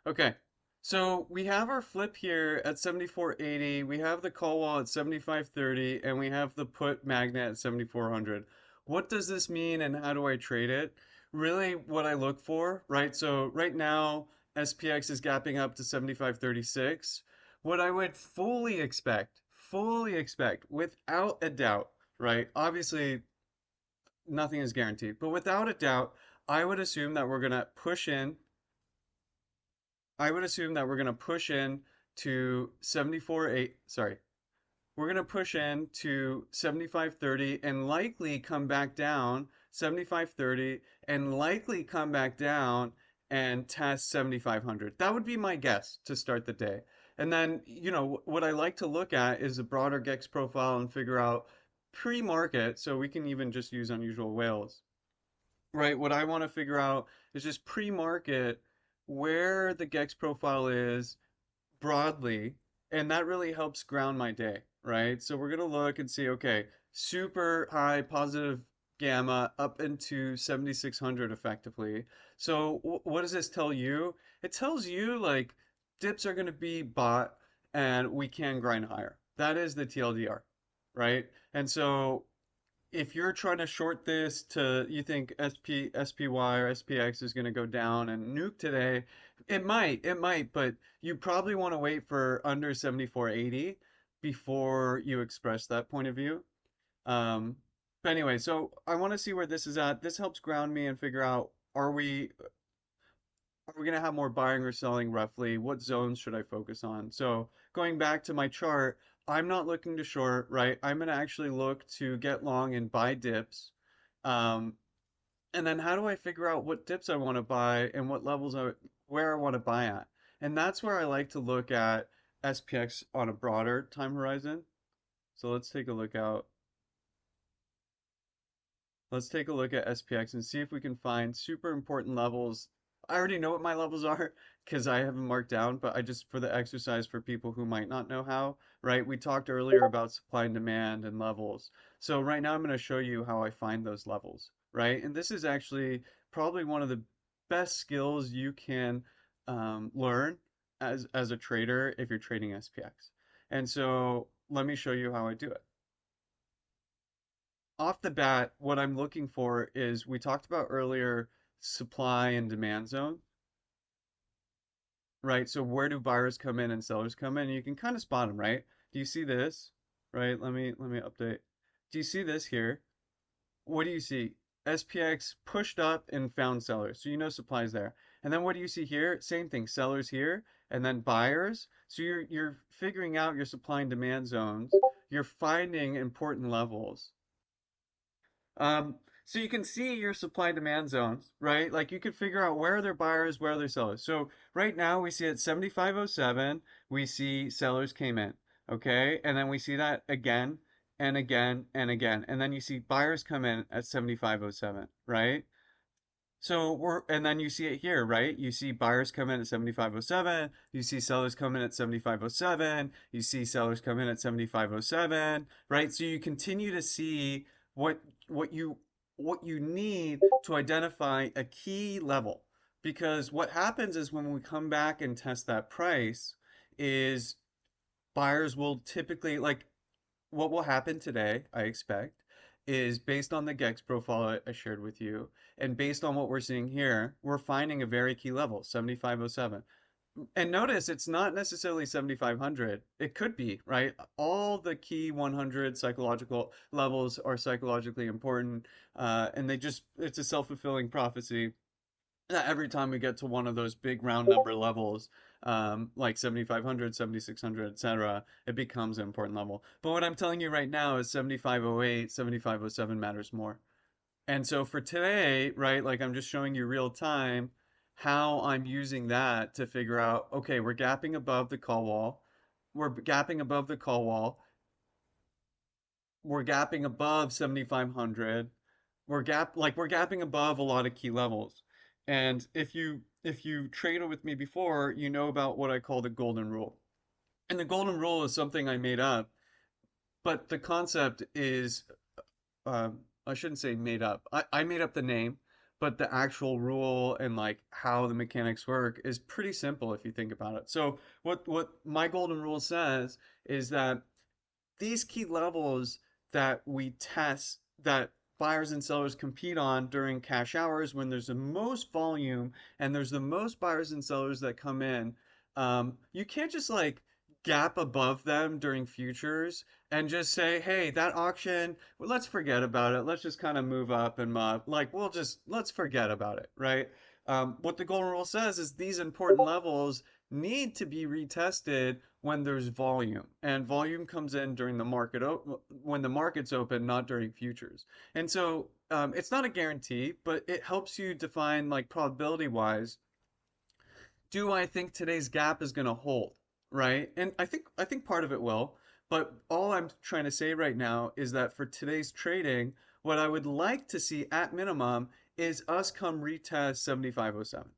Okay. So we have our flip here at 74.80. We have the call wall at 75.30, and we have the put magnet at 7400. What does this mean and how do I trade it? Really what I look for, right? So right now SPX is gapping up to 75.36. What I would fully expect, without a doubt, right? Obviously nothing is guaranteed, but without a doubt, I would assume that we're gonna push in I would assume that we're going to push in to 74.8, sorry. We're going to push in to 75.30 and likely come back down 75.30 and likely come back down and test 7,500. That would be my guess to start the day. And then, what I like to look at is a broader GEX profile and figure out pre-market, so we can even just use unusual whales, right? What I want to figure out is just pre-market where the GEX profile is broadly, and that really helps ground my day, right? So we're gonna look and see, okay, super high positive gamma up into 7,600 effectively. So what does this tell you? It tells you like dips are gonna be bought and we can grind higher. That is the TLDR, right? And so if you're trying to short this to you think SPY or SPX is going to go down and nuke today, it might, but you probably want to wait for under 74.80 before you express that point of view. Um, but anyway, so I want to see where this is at. This helps ground me and figure out are we going to have more buying or selling roughly? What zones should I focus on? So going back to my chart, I'm not looking to short, right? I'm going to actually look to get long and buy dips. Um, and then how do I figure out what dips I want to buy and what levels where I want to buy at? And that's where I like to look at SPX on a broader time horizon. So let's take a look at SPX and see if we can find super important levels. I already know what my levels are because I have them marked down, but I just for the exercise for people who might not know how, right? We talked earlier about supply and demand and levels. So right now I'm going to show you how I find those levels, right? And this is actually probably one of the best skills you can learn as a trader if you're trading SPX. And so let me show you how I do it. Off the bat, what I'm looking for is we talked about earlier supply and demand zone, right? So where do buyers come in and sellers come in? And you can kind of spot them, right? Do you see this? Right? Let me update. Do you see this here? What do you see? SPX pushed up and found sellers. So you know supply's there. And then what do you see here? Same thing, sellers here and then buyers. So you're figuring out your supply and demand zones. You're finding important levels. So you can see your supply demand zones, right? Like you could figure out where are their buyers, where are their sellers. So right now we see at 7507, we see sellers came in, okay? And then we see that again and again and again. And then you see buyers come in at 7507, right? And then you see it here, right? You see buyers come in at 7507, you see sellers come in at 7507, you see sellers come in at 7507, right? So you continue to see what what you what you need to identify a key level. Because what happens is when we come back and test that price is buyers will typically like what will happen today, I expect, is based on the GEX profile I shared with you, and based on what we're seeing here, we're finding a very key level, 7507. And notice it's not necessarily 7,500. It could be, right? All the key 100 psychological levels are psychologically important, and it's a self-fulfilling prophecy every time we get to one of those big round number levels, like 7,500, 7,600, etc., it becomes an important level. But what I'm telling you right now is 7,508, 7,507 matters more. And so for today, right, like I'm just showing you real time how I'm using that to figure out, okay, we're gapping above the call wall. We're gapping above the call wall. We're gapping above 7,500. We're gapping above a lot of key levels. And if you traded with me before, you know about what I call the golden rule. And the golden rule is something I made up, but the concept is I shouldn't say made up. I made up the name, but the actual rule and like how the mechanics work is pretty simple if you think about it. So what my golden rule says is that these key levels that we test, that buyers and sellers compete on during cash hours when there's the most volume and there's the most buyers and sellers that come in, you can't just like gap above them during futures and just say, hey, that auction, well, let's forget about it. Let's just kind of move up and like let's forget about it, right? What the golden rule says is these important levels need to be retested when there's volume, and volume comes in during the market when the market's open, not during futures. And so it's not a guarantee, but it helps you define like probability wise, do I think today's gap is going to hold, right? And I think part of it will, but all I'm trying to say right now is that for today's trading, what I would like to see at minimum is us come retest 7507.